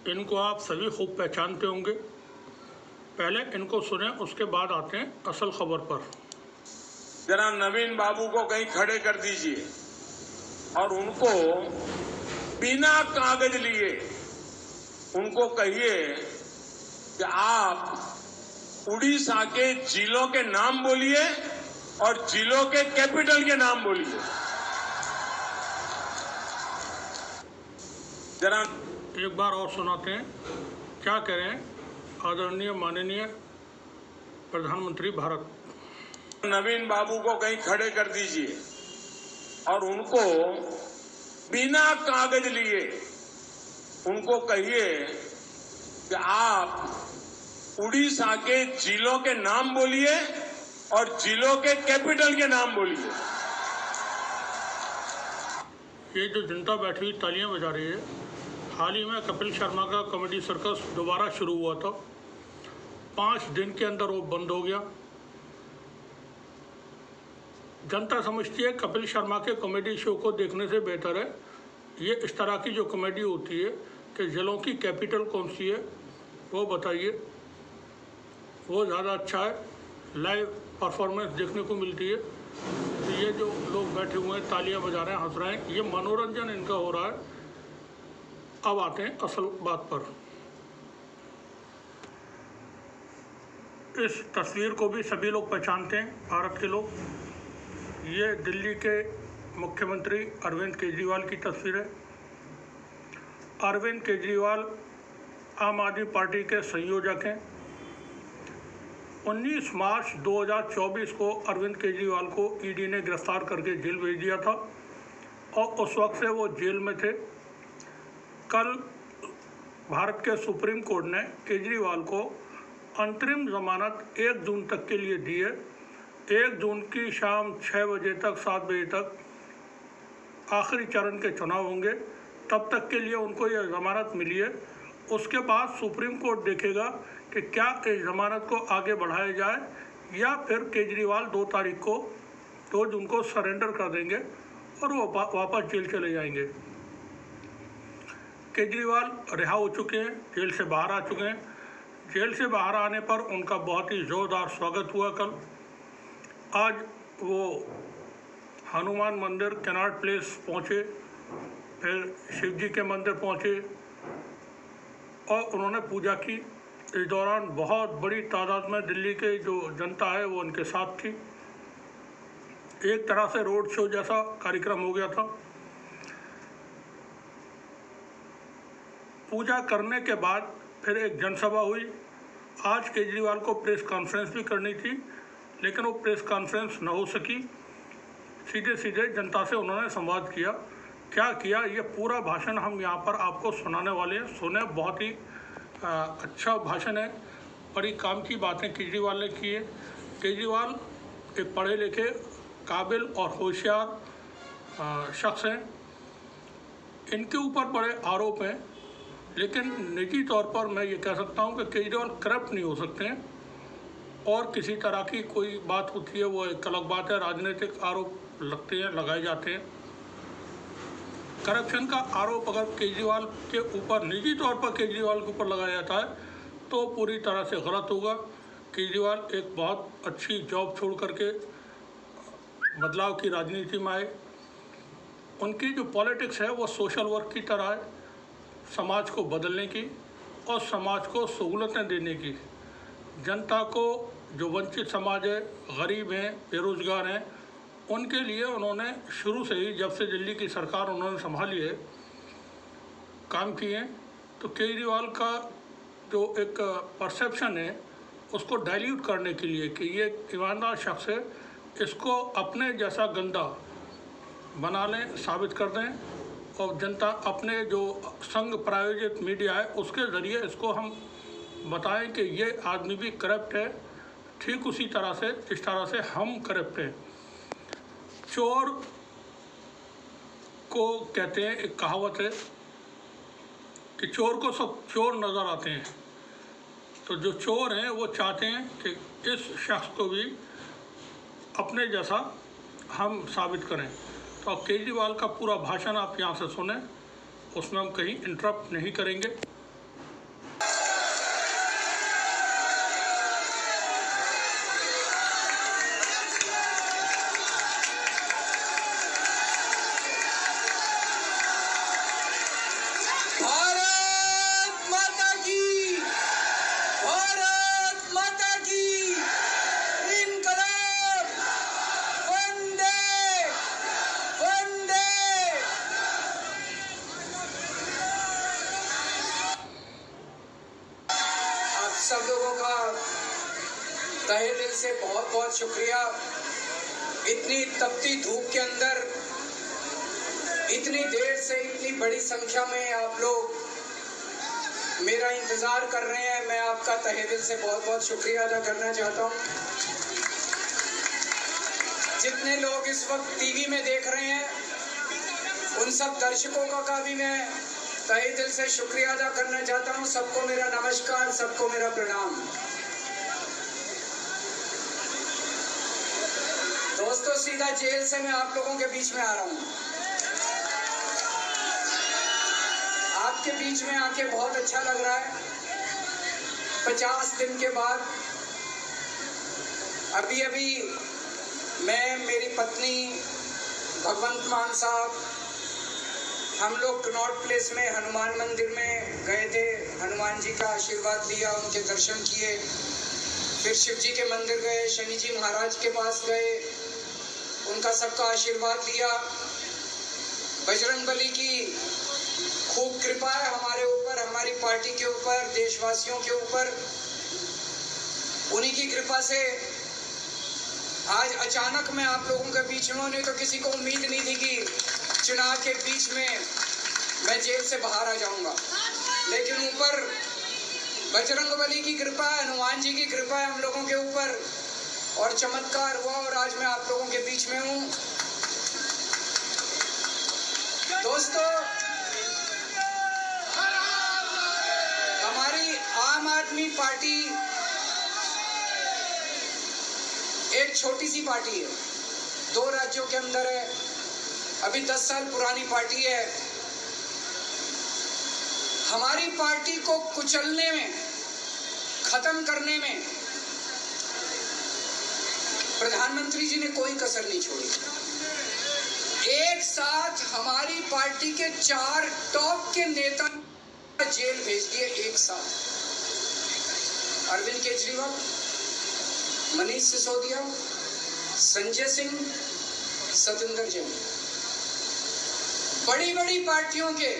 इनको आप सभी खूब पहचानते होंगे। पहले इनको सुने, उसके बाद आते हैं असल खबर पर। जरा नवीन बाबू को कहीं खड़े कर दीजिए और उनको बिना कागज लिए उनको कहिए कि आप उड़ीसा के जिलों के नाम बोलिए और जिलों के कैपिटल के नाम बोलिए। जरा एक बार और सुनाते हैं क्या कह रहे हैं आदरणीय माननीय प्रधानमंत्री भारत। नवीन बाबू को कहीं खड़े कर दीजिए और उनको बिना कागज लिए उनको कहिए कि आप उड़ीसा के जिलों के नाम बोलिए और जिलों के कैपिटल के नाम बोलिए। ये जो जनता बैठी हुई तालियां बजा रही है, हाल ही में कपिल शर्मा का कॉमेडी सर्कस दोबारा शुरू हुआ था। 5 दिन के अंदर वो बंद हो गया। जनता समझती है कपिल शर्मा के कॉमेडी शो को देखने से बेहतर है ये इस तरह की जो कॉमेडी होती है कि जिलों की कैपिटल कौन सी है वो बताइए, वो ज़्यादा अच्छा है, लाइव परफॉर्मेंस देखने को मिलती है। तो ये जो लोग बैठे हुए हैं तालियां बजा रहे हैं, हंस रहे हैं, ये मनोरंजन इनका हो रहा है। अब आते हैं असल बात पर। इस तस्वीर को भी सभी लोग पहचानते हैं, भारत के लोग। ये दिल्ली के मुख्यमंत्री अरविंद केजरीवाल की तस्वीर है। अरविंद केजरीवाल आम आदमी पार्टी के संयोजक हैं। 19 मार्च 2024 को अरविंद केजरीवाल को ईडी ने गिरफ्तार करके जेल भेज दिया था और उस वक्त से वो जेल में थे। कल भारत के सुप्रीम कोर्ट ने केजरीवाल को अंतरिम जमानत 1 जून तक के लिए दी है। 1 जून की शाम 6 बजे तक 7 बजे तक आखिरी चरण के चुनाव होंगे, तब तक के लिए उनको यह जमानत मिली है। उसके बाद सुप्रीम कोर्ट देखेगा कि क्या इस जमानत को आगे बढ़ाया जाए या फिर केजरीवाल 2 जून को सरेंडर कर देंगे और वो वापस जेल चले जाएंगे। केजरीवाल रिहा हो चुके हैं, जेल से बाहर आ चुके हैं। जेल से बाहर आने पर उनका बहुत ही ज़ोरदार स्वागत हुआ कल। आज वो हनुमान मंदिर कैनाट प्लेस पहुँचे, फिर शिव जी के मंदिर पहुँचे और उन्होंने पूजा की। इस दौरान बहुत बड़ी तादाद में दिल्ली के जो जनता है वो उनके साथ थी। एक तरह से रोड शो जैसा कार्यक्रम हो गया था। पूजा करने के बाद फिर एक जनसभा हुई। आज केजरीवाल को प्रेस कॉन्फ्रेंस भी करनी थी, लेकिन वो प्रेस कॉन्फ्रेंस न हो सकी। सीधे सीधे जनता से उन्होंने संवाद किया। क्या किया, ये पूरा भाषण हम यहाँ पर आपको सुनाने वाले हैं। सुने, बहुत ही अच्छा भाषण है, बड़ी काम की बातें केजरीवाल ने की है। केजरीवाल एक पढ़े लिखे, काबिल और होशियार शख्स हैं। इनके ऊपर बड़े आरोप हैं, लेकिन निजी तौर पर मैं ये कह सकता हूँ कि केजरीवाल करप्ट नहीं हो सकते हैं। और किसी तरह की कोई बात होती है वो एक अलग बात है, राजनीतिक आरोप लगते हैं, लगाए जाते हैं। करप्शन का आरोप अगर केजरीवाल के ऊपर, निजी तौर पर केजरीवाल के ऊपर लगाया जाता है तो पूरी तरह से गलत होगा। केजरीवाल एक बहुत अच्छी जॉब छोड़ करके बदलाव की राजनीति में आए। उनकी जो पॉलिटिक्स है वो सोशल वर्क की तरह है, समाज को बदलने की और समाज को सहूलतें देने की। जनता को, जो वंचित समाज है, गरीब हैं, बेरोजगार हैं, उनके लिए उन्होंने शुरू से ही, जब से दिल्ली की सरकार उन्होंने संभाली है, काम किए। तो केजरीवाल का जो एक परसेप्शन है उसको डाइल्यूट करने के लिए कि ये ईमानदार शख्स है, इसको अपने जैसा गंदा बना लें, साबित कर दें और जनता अपने जो संघ प्रायोजित मीडिया है उसके ज़रिए इसको हम बताएं कि ये आदमी भी करप्ट है, ठीक उसी तरह से जिस तरह से हम करप्ट हैं। चोर को कहते हैं, एक कहावत है कि चोर को सब चोर नज़र आते हैं। तो जो चोर हैं वो चाहते हैं कि इस शख्स को भी अपने जैसा हम साबित करें। तो अब केजरीवाल का पूरा भाषण आप यहाँ से सुने, उसमें हम कहीं इंटरप्ट नहीं करेंगे। सब लोगों का तहे दिल से बहुत बहुत शुक्रिया। इतनी तपती धूप के अंदर इतनी देर से इतनी बड़ी संख्या में आप लोग मेरा इंतजार कर रहे हैं, मैं आपका तहे दिल से बहुत बहुत शुक्रिया अदा करना चाहता हूं। जितने लोग इस वक्त टीवी में देख रहे हैं, उन सब दर्शकों का भी मैं तहे दिल से शुक्रिया अदा करना चाहता हूं। सबको मेरा नमस्कार, सबको मेरा प्रणाम। दोस्तों, सीधा जेल से मैं आप लोगों के बीच में आ रहा हूं। आपके बीच में आके बहुत अच्छा लग रहा है। 50 दिन के बाद अभी मैं, मेरी पत्नी भगवंत मान साहब, हम लोग कनॉट प्लेस में हनुमान मंदिर में गए थे। हनुमान जी का आशीर्वाद लिया, उनके दर्शन किए। फिर शिव जी के मंदिर गए, शनि जी महाराज के पास गए, उनका सबका आशीर्वाद लिया। बजरंगबली की खूब कृपा है हमारे ऊपर, हमारी पार्टी के ऊपर, देशवासियों के ऊपर। उन्हीं की कृपा से आज अचानक मैं आप लोगों के बीच में, नहीं तो किसी को उम्मीद नहीं थी कि चुनाव के बीच में मैं जेल से बाहर आ जाऊंगा। लेकिन ऊपर बजरंगबली की कृपा है, हनुमान जी की कृपा है हम लोगों के ऊपर, और चमत्कार हुआ और आज मैं आप लोगों के बीच में हूं। दोस्तों, हमारी आम आदमी पार्टी एक छोटी सी पार्टी है, 2 राज्यों के अंदर है, अभी 10 साल पुरानी पार्टी है। हमारी पार्टी को कुचलने में, खत्म करने में प्रधानमंत्री जी ने कोई कसर नहीं छोड़ी। एक साथ हमारी पार्टी के 4 टॉप के नेता जेल भेज दिए एक साथ। अरविंद केजरीवाल, मनीष सिसोदिया, संजय सिंह, सतेंद्र जैन। बड़ी बड़ी पार्टियों के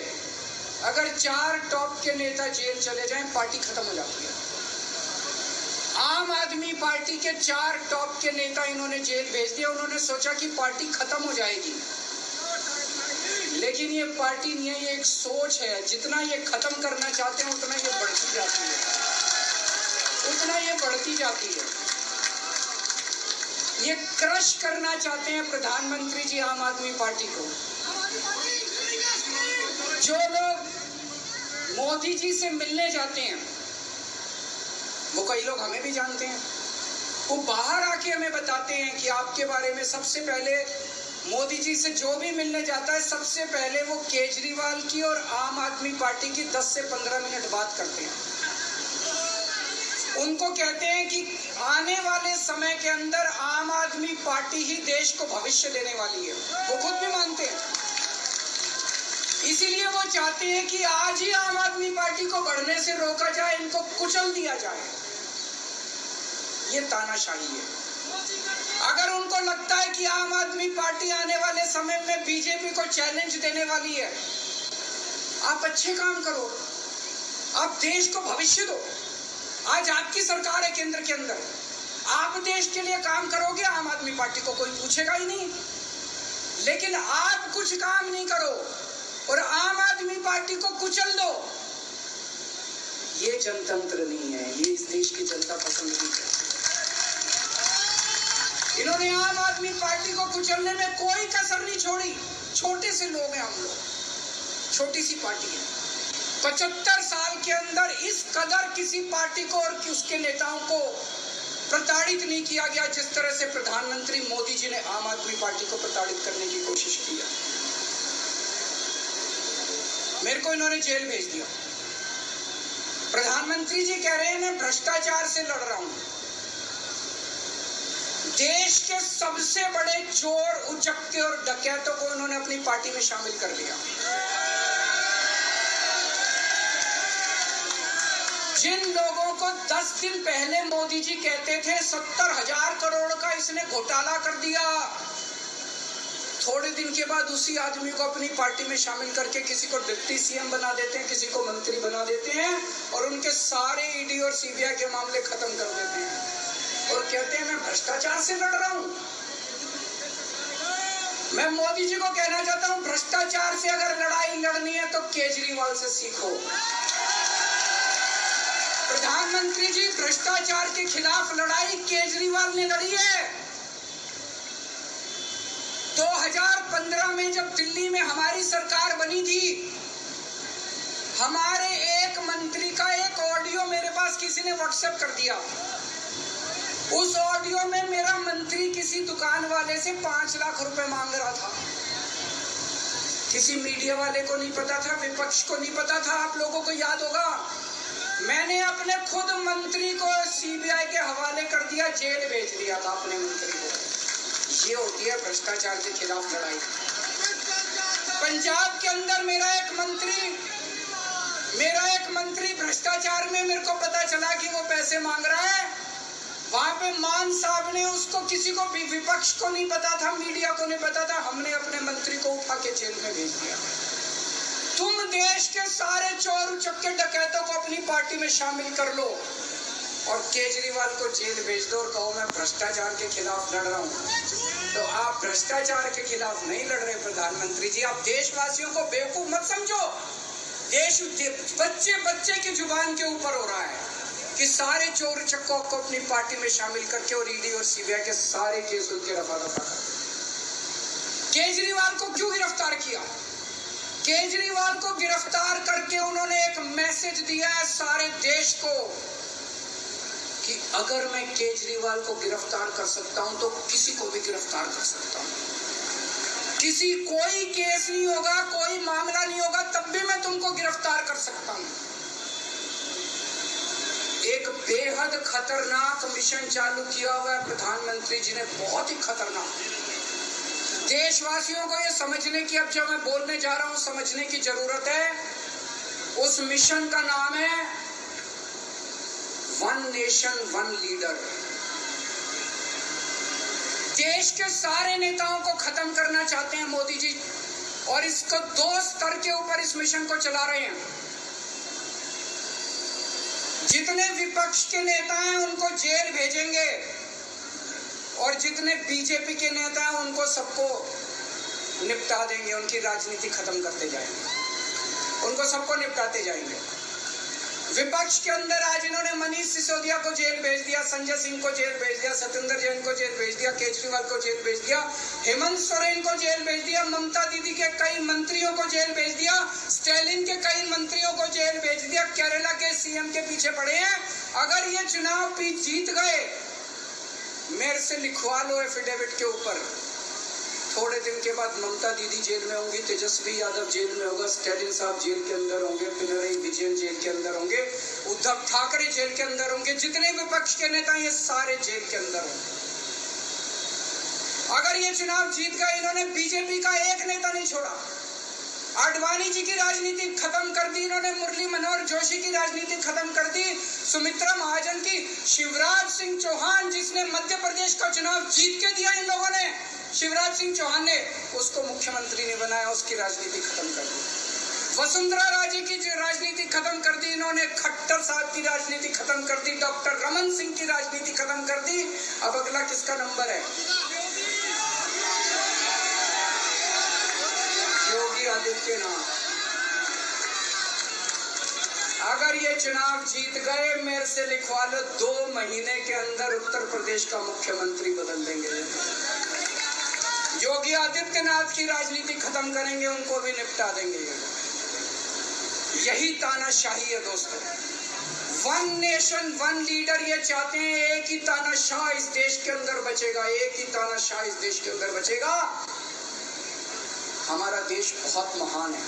अगर 4 टॉप के नेता जेल चले जाएं, पार्टी खत्म हो जाती है। आम आदमी पार्टी के 4 टॉप के नेता इन्होंने जेल भेज दिया। उन्होंने सोचा कि पार्टी खत्म हो जाएगी, लेकिन ये पार्टी नहीं है, ये एक सोच है। जितना ये खत्म करना चाहते हैं उतना ये बढ़ती जाती है, उतना ये बढ़ती जाती है। ये क्रश करना चाहते हैं प्रधानमंत्री जी आम आदमी पार्टी को। जो लोग मोदी जी से मिलने जाते हैं, वो कई लोग हमें भी जानते हैं, वो बाहर आके हमें बताते हैं कि आपके बारे में सबसे पहले मोदी जी से जो भी मिलने जाता है, सबसे पहले वो केजरीवाल की और आम आदमी पार्टी की 10 से 15 मिनट बात करते हैं। उनको कहते हैं कि आने वाले समय के अंदर आम आदमी पार्टी ही देश को भविष्य देने वाली है। वो खुद भी मानते हैं। इसीलिए वो चाहते हैं कि आज ही आम आदमी पार्टी को बढ़ने से रोका जाए, इनको कुचल दिया जाए। ये तानाशाही है। अगर उनको लगता है कि आम आदमी पार्टी आने वाले समय में बीजेपी को चैलेंज देने वाली है, आप अच्छे काम करो, आप देश को भविष्य दो। आज आपकी सरकार है केंद्र के अंदर, आप देश के लिए काम करोगे, आम आदमी पार्टी को कोई पूछेगा ही नहीं। लेकिन आप कुछ काम नहीं करो और आम आदमी पार्टी को कुचल दो, ये जनतंत्र नहीं है, ये इस देश की जनता पसंद नहीं करती। इन्होंने आम आदमी पार्टी को कुचलने में कोई कसर नहीं छोड़ी। छोटे से लोग हैं हम लोग, छोटी सी पार्टी है। 75 साल के अंदर इस कदर किसी पार्टी को और उसके नेताओं को प्रताड़ित नहीं किया गया जिस तरह से प्रधानमंत्री मोदी जी ने आम आदमी पार्टी को प्रताड़ित करने की कोशिश की है। मेरे को इन्होंने जेल भेज दिया। प्रधानमंत्री जी कह रहे हैं मैं भ्रष्टाचार से लड़ रहा हूं। देश के सबसे बड़े चोर, उचक्के और डकैतों को उन्होंने अपनी पार्टी में शामिल कर लिया। जिन लोगों को 10 दिन पहले मोदी जी कहते थे 70,000 करोड़ का इसने घोटाला कर दिया, थोड़े दिन के बाद उसी आदमी को अपनी पार्टी में शामिल करके किसी को डिप्टी सीएम बना देते हैं, किसी को मंत्री बना देते हैं और उनके सारे ईडी और सीबीआई के मामले खत्म कर देते हैं और कहते हैं मैं भ्रष्टाचार से लड़ रहा हूं। मैं मोदी जी को कहना चाहता हूं, भ्रष्टाचार से अगर लड़ाई लड़नी है तो केजरीवाल से सीखो। प्रधानमंत्री जी, भ्रष्टाचार के खिलाफ लड़ाई केजरीवाल ने लड़ी है। 2015 में जब दिल्ली में हमारी सरकार बनी थी, हमारे एक मंत्री का एक ऑडियो मेरे पास किसी ने व्हाट्सएप कर दिया। उस ऑडियो में मेरा मंत्री किसी दुकान वाले से 5 लाख रुपए मांग रहा था। किसी मीडिया वाले को नहीं पता था, विपक्ष को नहीं पता था। आप लोगों को याद होगा, मैंने अपने खुद मंत्री को सीबीआई के हवाले कर दिया, जेल भेज दिया था अपने मंत्री को। ये होती है भ्रष्टाचार के खिलाफ लड़ाई। पंजाब के अंदर मेरा एक मंत्री भ्रष्टाचार में, मेरे को पता चला कि वो पैसे मांग रहा है। वहां पे मान साहब ने उसको, किसी को भी, विपक्ष को नहीं पता था, मीडिया को नहीं पता था, हमने अपने मंत्री को उठा के जेल में भेज दिया। तुम देश के सारे चोर उचक्के डकैतों को अपनी पार्टी में शामिल कर लो और केजरीवाल को जेल भेज दो और कहो मैं भ्रष्टाचार के खिलाफ लड़ रहा हूं। तो आप भ्रष्टाचार के खिलाफ नहीं लड़ रहे प्रधानमंत्री जी। आप देशवासियों को बेवकूफ मत समझो। देश बच्चे की जुबान के ऊपर हो रहा है कि सारे चोर चक्कों को अपनी पार्टी में शामिल करके और ईडी और सीबीआई के सारे केस उनके रफा दफा कर। केजरीवाल को क्यों गिरफ्तार किया? केजरीवाल को गिरफ्तार करके उन्होंने एक मैसेज दिया है सारे देश को कि अगर मैं केजरीवाल को गिरफ्तार कर सकता हूं तो किसी को भी गिरफ्तार कर सकता हूं। कोई केस नहीं होगा, कोई मामला नहीं होगा, तब भी मैं तुमको गिरफ्तार कर सकता हूं। एक बेहद खतरनाक मिशन चालू किया हुआ है प्रधानमंत्री जी ने, बहुत ही खतरनाक। देशवासियों को ये समझने की, अब जब मैं बोलने जा रहा हूं, समझने की जरूरत है। उस मिशन का नाम है वन नेशन वन लीडर। देश के सारे नेताओं को खत्म करना चाहते हैं मोदी जी और इसको 2 स्तर के ऊपर इस मिशन को चला रहे हैं। जितने विपक्ष के नेता हैं उनको जेल भेजेंगे और जितने बीजेपी के नेता हैं उनको सबको निपटा देंगे, उनकी राजनीति खत्म करते जाएंगे, उनको सबको निपटाते जाएंगे। विपक्ष के अंदर आज इन्होंने मनीष सिसोदिया को जेल भेज दिया, संजय सिंह को जेल भेज दिया, सत्येंद्र जैन को जेल भेज दिया, केजरीवाल को जेल भेज दिया, हेमंत सोरेन को जेल भेज दिया, ममता दीदी के कई मंत्रियों को जेल भेज दिया, स्टालिन के कई मंत्रियों को जेल भेज दिया, केरला के सीएम के पीछे पड़े हैं। अगर ये चुनाव जीत गए, मेरे से लिखवा लो एफिडेविट के ऊपर, थोड़े दिन के बाद ममता दीदी जेल में होंगी, तेजस्वी यादव जेल में होगा, स्टालिन साहब जेल के अंदर होंगे, पिनराई विजयन जेल के अंदर होंगे, उद्धव ठाकरे जेल के अंदर होंगे, जितने विपक्ष के नेता ये सारे जेल के अंदर होंगे। अगर ये चुनाव जीत गए, इन्होंने बीजेपी का एक नेता नहीं छोड़ा। आडवाणी जी की राजनीति खत्म कर दी इन्होंने, मुरली मनोहर जोशी की राजनीति खत्म कर दी, सुमित्रा महाजन की, शिवराज सिंह चौहान जिसने मध्य प्रदेश का चुनाव जीत के दिया इन लोगों ने, शिवराज सिंह चौहान ने उसको मुख्यमंत्री ने बनाया, उसकी राजनीति खत्म कर दी। वसुंधरा राजे की राजनीति खत्म कर दी इन्होंने, खट्टर साहब की राजनीति खत्म कर दी, डॉक्टर रमन सिंह की राजनीति खत्म कर दी। अब अगला किसका नंबर है? योगी आदित्यनाथ। अगर ये चुनाव जीत गए, मेरे से लिखवा लो, 2 महीने के अंदर उत्तर प्रदेश का मुख्यमंत्री बदल देंगे। योगी आदित्यनाथ की राजनीति खत्म करेंगे, उनको भी निपटा देंगे। यही तानाशाही है दोस्तों। वन नेशन वन लीडर ये चाहते हैं, एक ही तानाशाह इस देश के अंदर बचेगा, एक ही तानाशाह इस देश के अंदर बचेगा। हमारा देश बहुत महान है,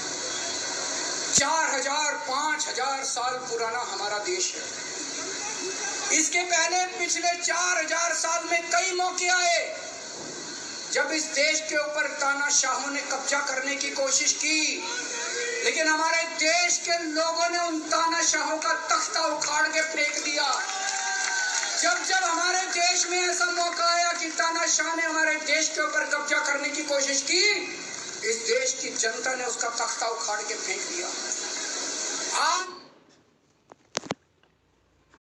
4000 5000 साल पुराना हमारा देश है। इसके पहले पिछले 4000 साल में कई मौके आए जब इस देश के ऊपर तानाशाहों ने कब्जा करने की कोशिश की, लेकिन हमारे देश के लोगों ने उन तानाशाहों का तख्ता उखाड़ के फेंक दिया। जब जब हमारे देश में ऐसा मौका आया कि तानाशाह ने हमारे देश के ऊपर कब्जा करने की कोशिश की, इस देश की जनता ने उसका तख्ता उखाड़ के फेंक दिया। आज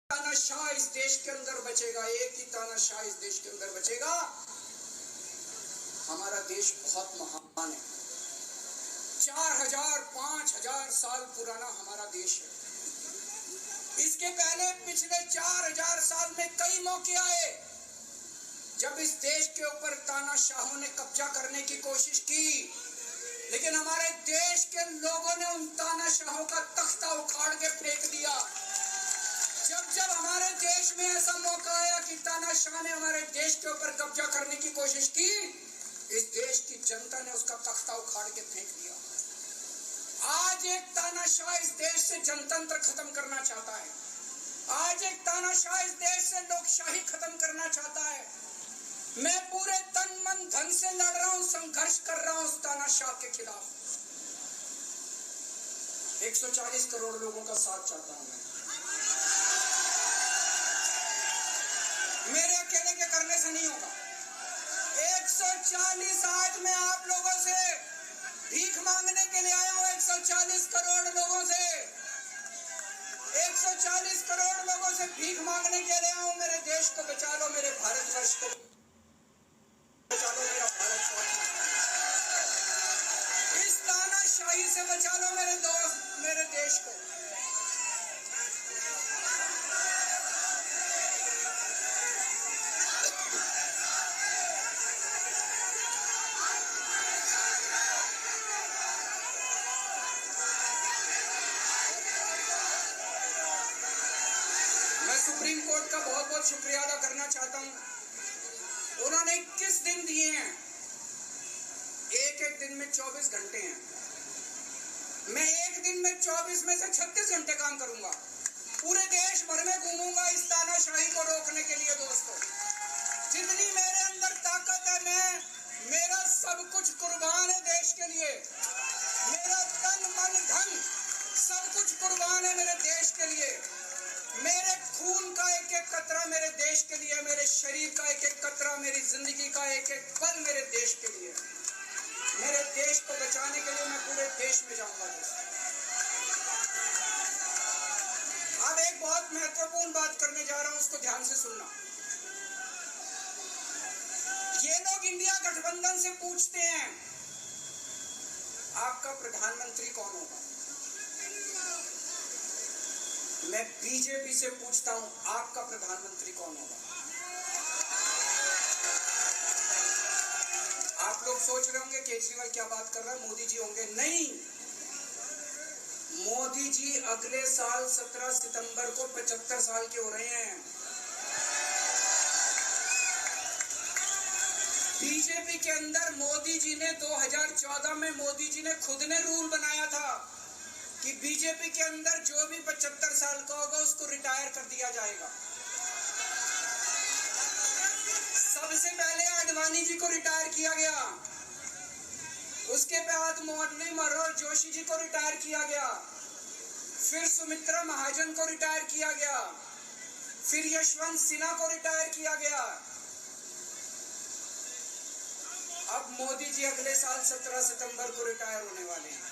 तानाशाह इस देश के अंदर बचेगा, एक ही तानाशाह इस देश के अंदर बचेगा। हमारा देश बहुत महान है, 4000 5000 साल पुराना हमारा देश है। इसके पहले पिछले 4000 साल में कई मौके आए जब इस देश के ऊपर तानाशाहों ने कब्जा करने की कोशिश की, लेकिन हमारे देश के लोगों ने उन तानाशाहों का तख्ता उखाड़ के फेंक दिया। जब जब हमारे देश में ऐसा मौका आया कि तानाशाह ने हमारे देश के ऊपर कब्जा करने की कोशिश की, इस देश की जनता ने उसका तख्ता उखाड़ के फेंक दिया। आज एक तानाशाह इस देश से जनतंत्र खत्म करना चाहता है, आज एक तानाशाह इस देश से लोकशाही खत्म करना चाहता है। मैं पूरे तन मन धन से लड़ रहा हूं, संघर्ष कर रहा हूं उस तानाशाह के खिलाफ। 140 करोड़ लोगों का साथ चाहता हूं मैं। मेरे अकेले के करने से नहीं होगा। 140 आज मैं आप लोगों से भीख मांगने के लिए आया हूं, 140 करोड़ लोगों से, 140 करोड़ लोगों से भीख मांगने के लिए आया हूं। मेरे देश को बचा लो, मेरे भारतवर्ष को बचा लो, मेरा भारतवर्ष, इस तानाशाही से बचा लो मेरे दोस्त, मेरे देश को। सुप्रीम कोर्ट का बहुत बहुत शुक्रिया अदा करना चाहता हूं। उन्होंने 21 दिन दिए हैं, एक एक दिन में 24 घंटे हैं। मैं एक दिन में 24 में से 36 घंटे काम करूंगा, पूरे देश भर में घूमूंगा इस तानाशाही को रोकने के लिए। दोस्तों, जितनी मेरे अंदर ताकत है, मेरा सब कुछ कुर्बान है देश के लिए, मेरा तन मन धन सब कुछ कुर्बान है मेरे देश के लिए। मेरे खून का एक एक कतरा मेरे देश के लिए, मेरे शरीर का एक एक कतरा, मेरी जिंदगी का एक एक पल मेरे देश के लिए। मेरे देश को बचाने के लिए मैं पूरे देश में जाऊंगा। अब एक बहुत महत्वपूर्ण बात करने जा रहा हूं, उसको ध्यान से सुनना। ये लोग इंडिया गठबंधन से पूछते हैं आपका प्रधानमंत्री कौन होगा। मैं बीजेपी से पूछता हूं आपका प्रधानमंत्री कौन होगा। आप लोग सोच रहे होंगे केजरीवाल क्या बात कर रहा है, मोदी जी होंगे। नहीं, मोदी जी अगले साल 17 सितंबर को 75 साल के हो रहे हैं। बीजेपी के अंदर मोदी जी ने 2014 में मोदी जी ने खुद ने रूल बनाया था कि बीजेपी के अंदर जो भी 75 साल का होगा उसको रिटायर कर दिया जाएगा। सबसे पहले आडवाणी जी को रिटायर किया गया, उसके बाद मुरली मनोहर जोशी जी को रिटायर किया गया, फिर सुमित्रा महाजन को रिटायर किया गया, फिर यशवंत सिन्हा को रिटायर किया गया। अब मोदी जी अगले साल 17 सितंबर को रिटायर होने वाले हैं।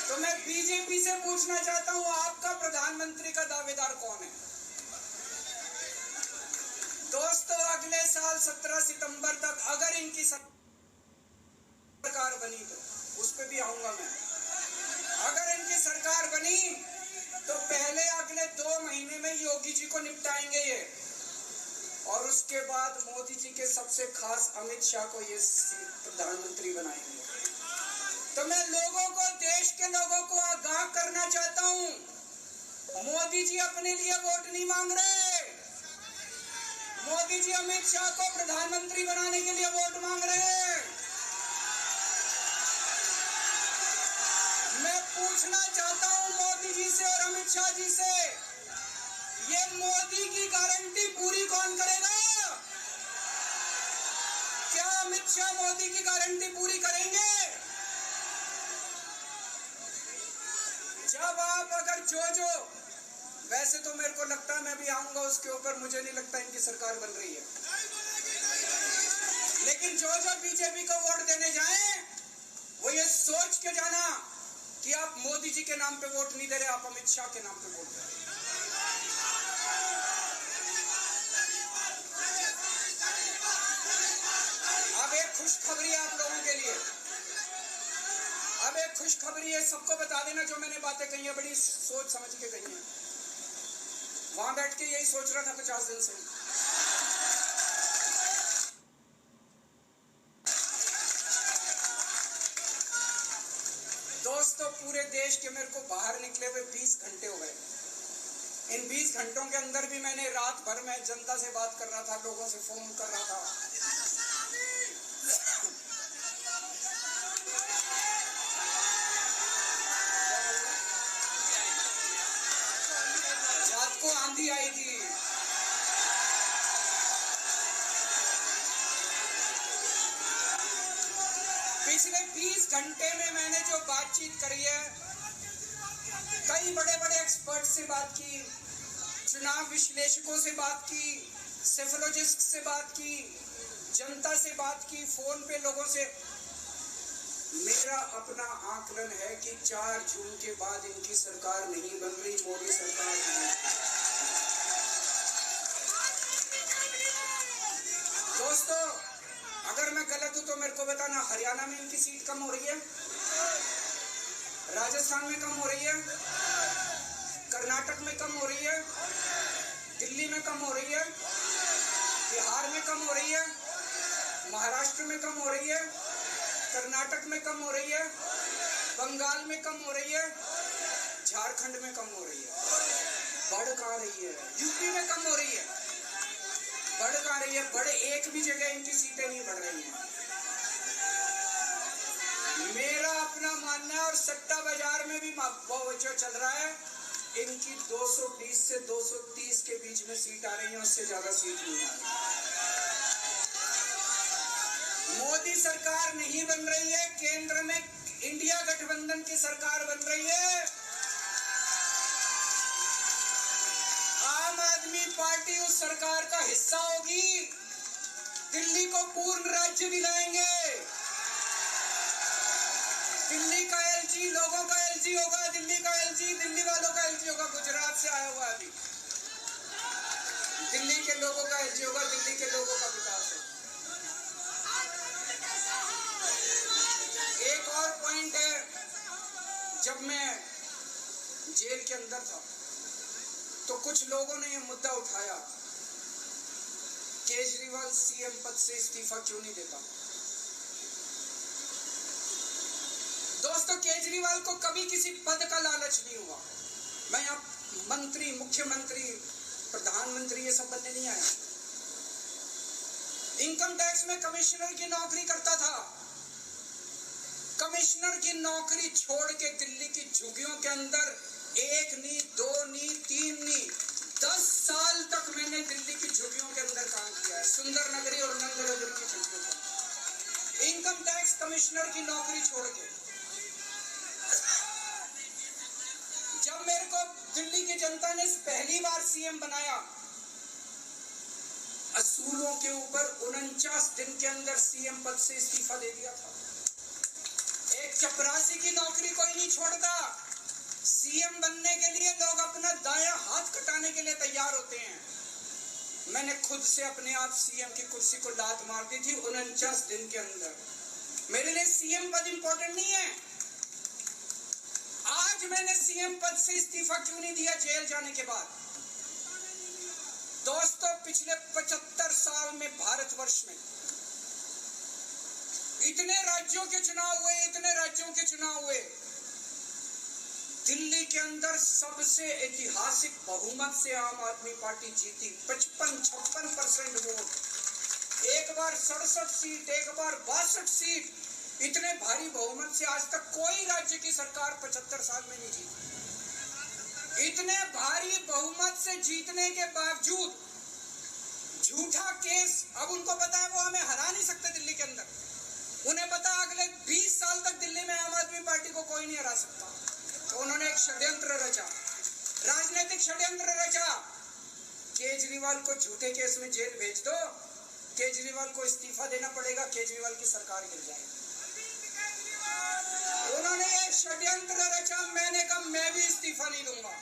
तो मैं बीजेपी से पूछना चाहता हूं आपका प्रधानमंत्री का दावेदार कौन है। दोस्तों, अगले साल 17 सितंबर तक अगर इनकी सरकार बनी तो उस पे भी आऊंगा मैं। अगर इनकी सरकार बनी तो पहले अगले 2 महीने में योगी जी को निपटाएंगे ये, और उसके बाद मोदी जी के सबसे खास अमित शाह को ये प्रधानमंत्री बनाएंगे। तो मैं लोगों को, देश के लोगों को आगाह करना चाहता हूं, मोदी जी अपने लिए वोट नहीं मांग रहे, मोदी जी अमित शाह को प्रधानमंत्री बनाने के लिए वोट मांग रहे हैं। मैं पूछना चाहता हूं मोदी जी से और अमित शाह जी से, ये मोदी की गारंटी पूरी कौन करेगा? क्या अमित शाह मोदी की गारंटी पूरी करेंगे? जब आप अगर जो वैसे तो मेरे को लगता है मैं भी आऊंगा उसके ऊपर, मुझे नहीं लगता इनकी सरकार बन रही है। लेकिन जो जो बीजेपी को वोट देने जाएं वो ये सोच के जाना कि आप मोदी जी के नाम पे वोट नहीं दे रहे, आप अमित शाह के नाम पे वोट दे रहे। अब एक खुशखबरी आप लोगों के लिए, अब एक खुशखबरी है, सबको बता देना जो मैंने बातें कही है बड़ी सोच समझ के कही है। वहां बैठ के यही सोच रहा था 50 दिन से। दोस्तों पूरे देश के मेरे को बाहर निकले हुए 20 घंटे हो गए। इन 20 घंटों के अंदर भी मैंने रात भर में जनता से बात कर रहा था, लोगों से फोन कर रहा था। रात को आंधी आई थी, पिछले 20 घंटे में मैंने जो बातचीत करी है, कई बड़े बड़े एक्सपर्ट से बात की, चुनाव विश्लेषकों से बात की, सेफोलॉजिस्ट से बात की, जनता से बात की, फोन पे लोगों से। मेरा अपना आकलन है कि 4 जून के बाद इनकी सरकार नहीं बन रही, मोदी सरकार नहीं। दोस्तों अगर मैं गलत हूं तो मेरे को बताना। हरियाणा में इनकी सीट कम हो रही है, राजस्थान में कम हो रही है, कर्नाटक में कम हो रही है, दिल्ली में कम हो रही है, बिहार में कम हो रही है, महाराष्ट्र में कम हो रही है, कर्नाटक में कम हो रही है, बंगाल में कम हो रही है, झारखंड में कम हो रही है। बढ़ कहाँ रही है? यूपी में कम हो रही है। बढ़ कहाँ रही है? बड़े एक भी जगह इनकी सीटें नहीं बढ़ रही हैं। मेरा अपना मानना है, और सट्टा बाजार में भी जो चल रहा है, इनकी 220 से 230 के बीच में सीट आ रही है, उससे ज्यादा सीट नहीं आ रही। मोदी सरकार नहीं बन रही है, केंद्र में इंडिया गठबंधन की सरकार बन रही है। आम आदमी पार्टी उस सरकार का हिस्सा होगी। दिल्ली को पूर्ण राज्य दिलाएंगे। दिल्ली का एलजी लोगों का एलजी होगा, दिल्ली का एलजी दिल्ली वालों का एलजी होगा। गुजरात से आया हुआ अभी, दिल्ली के लोगों का एलजी होगा, दिल्ली के लोगों का विकास होगा। एक और पॉइंट है, जब मैं जेल के अंदर था तो कुछ लोगों ने यह मुद्दा उठाया, केजरीवाल सीएम पद से इस्तीफा क्यों नहीं देता। दोस्तों केजरीवाल को कभी किसी पद का लालच नहीं हुआ। मैं यहाँ मंत्री, मुख्यमंत्री, प्रधानमंत्री ये सब बनने नहीं आया। इनकम टैक्स में कमिश्नर की नौकरी करता था। कमिश्नर की नौकरी छोड़ के दिल्ली की झुग्गियों के अंदर 1 नहीं, 2 नहीं, 3 नहीं, 10 साल तक मैंने दिल्ली की झुग्गियों के अंदर काम किया है, सुंदर नगरी और नंदनगर की झुग्गियों में। इनकम टैक्स कमिश्नर की नौकरी छोड़ के जब मेरे को दिल्ली की जनता ने पहली बार सीएम बनाया, असूलों के ऊपर 49 दिन के अंदर सीएम पद से इस्तीफा दे दिया था। एक चपरासी की नौकरी कोई नहीं छोड़ता। सीएम बनने के लिए लोग अपना दायां हाथ कटाने के लिए तैयार होते हैं। मैंने खुद से अपने आप सीएम की कुर्सी को लात मार दी थी 49 दिन के अंदर। मेरे लिए सीएम पद इंपॉर्टेंट नहीं है। आज मैंने सीएम पद से इस्तीफा क्यों नहीं दिया जेल जाने के बाद? दोस्तों पिछले 75 साल में भारतवर्ष में इतने राज्यों के चुनाव हुए, इतने राज्यों के चुनाव हुए, दिल्ली के अंदर सबसे ऐतिहासिक बहुमत से आम आदमी पार्टी जीती। 55-56% वोट, एक बार 67 सीट, एक बार 62 सीट। इतने भारी बहुमत से आज तक कोई राज्य की सरकार 75 साल में नहीं जीती। इतने भारी बहुमत से जीतने के बावजूद झूठा केस, अब उनको पता है वो हमें हरा नहीं सकते दिल्ली के अंदर। उन्हें पता अगले 20 साल तक दिल्ली में आम आदमी पार्टी को कोई नहीं हरा सकता। तो उन्होंने एक षड्यंत्र रचा। राजनीतिक षड्यंत्र रचा। केजरीवाल को झूठे केस में जेल भेज दो, केजरीवाल को इस्तीफा देना पड़ेगा, केजरीवाल की सरकार गिर जाएगी। उन्होंने ये षड्यंत्र रचा, मैंने कहा मैं भी इस्तीफा नहीं दूंगा।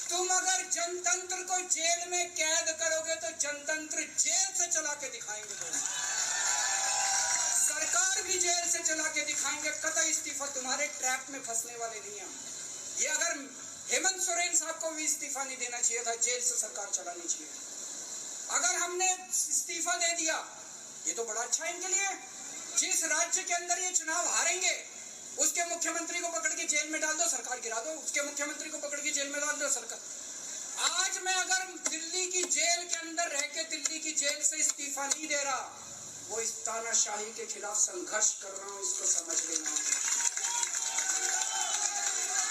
तुम अगर जनतंत्र को जेल में कैद करोगे तो जनतंत्र जेल से चला के दिखाएंगे, सरकार भी जेल से चला के दिखाएंगे। कतई इस्तीफा तुम्हारे ट्रैप में फंसने वाले नहीं हैं। ये अगर हेमंत सोरेन साहब को भी इस्तीफा नहीं देना चाहिए था, जेल से सरकार चलानी चाहिए। अगर हमने इस्तीफा दे दिया, ये तो बड़ा अच्छा इनके लिए। जिस राज्य के अंदर ये चुनाव हारेंगे उसके मुख्यमंत्री को पकड़ के जेल में डाल दो, सरकार गिरा दो। उसके मुख्यमंत्री को पकड़ के जेल में डाल दो, सरकार। आज मैं अगर दिल्ली की जेल के अंदर रह के दिल्ली की जेल से इस्तीफा नहीं दे रहा, वो इस तानाशाही के खिलाफ संघर्ष कर रहा हूं, इसको समझ लेना।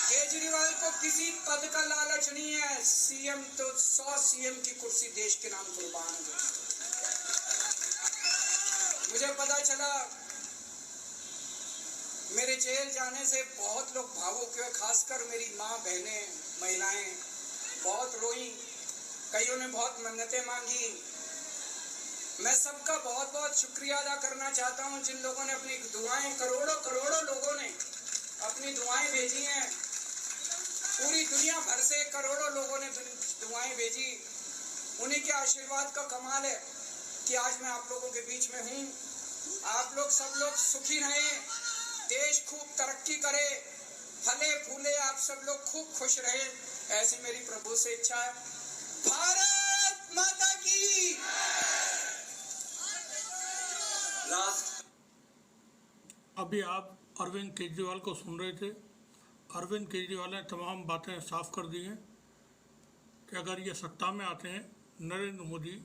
केजरीवाल को किसी पद का लालच नहीं है। सीएम तो 100 सीएम की कुर्सी देश के नाम कुर्बान है। मुझे पता चला मेरे जेल जाने से बहुत लोग भावुक हुए, खासकर मेरी माँ, बहनें, महिलाएं बहुत रोई, कईयों ने बहुत मन्नतें मांगी। मैं सबका बहुत बहुत शुक्रिया अदा करना चाहता हूं जिन लोगों ने अपनी दुआएं, करोड़ों लोगों ने अपनी दुआएं भेजी हैं। पूरी दुनिया भर से करोड़ों लोगों ने दुआएं भेजी। उन्हीं के आशीर्वाद का कमाल है कि आज मैं आप लोगों के बीच में हूं। आप लोग सब लोग सुखी रहें, देश खूब तरक्की करे, फले फूले, आप सब लोग खूब खुश रहे, ऐसी मेरी प्रभु से इच्छा है। भारत माता की। अभी आप अरविंद केजरीवाल को सुन रहे थे। अरविंद केजरीवाल ने तमाम बातें साफ कर दी हैं कि अगर ये सत्ता में आते हैं नरेंद्र मोदी,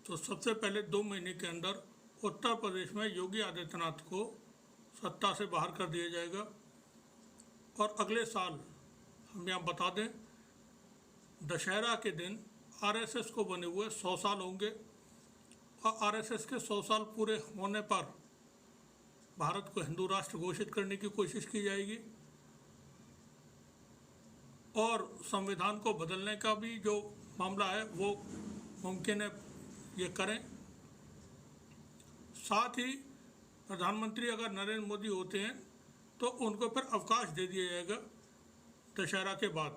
तो सबसे पहले 2 महीने के अंदर उत्तर प्रदेश में योगी आदित्यनाथ को सत्ता से बाहर कर दिया जाएगा। और अगले साल हम यहाँ बता दें, दशहरा के दिन आरएसएस को बने हुए 100 साल होंगे और आरएसएस के 100 साल पूरे होने पर भारत को हिंदू राष्ट्र घोषित करने की कोशिश की जाएगी और संविधान को बदलने का भी जो मामला है वो मुमकिन है ये करें। साथ ही प्रधानमंत्री अगर नरेंद्र मोदी होते हैं तो उनको फिर अवकाश दे दिया जाएगा दशहरा के बाद,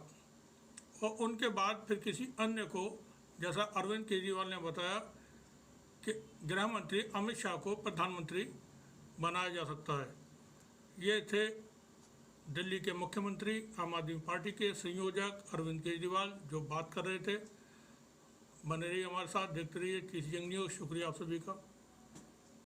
और उनके बाद फिर किसी अन्य को, जैसा अरविंद केजरीवाल ने बताया कि गृह मंत्री अमित शाह को प्रधानमंत्री बनाया जा सकता है। ये थे दिल्ली के मुख्यमंत्री आम आदमी पार्टी के संयोजक अरविंद केजरीवाल जो बात कर रहे थे। बने रहिए हमारे साथ, देखते रहिए 30 जंग न्यूज़। शुक्रिया आप सभी का।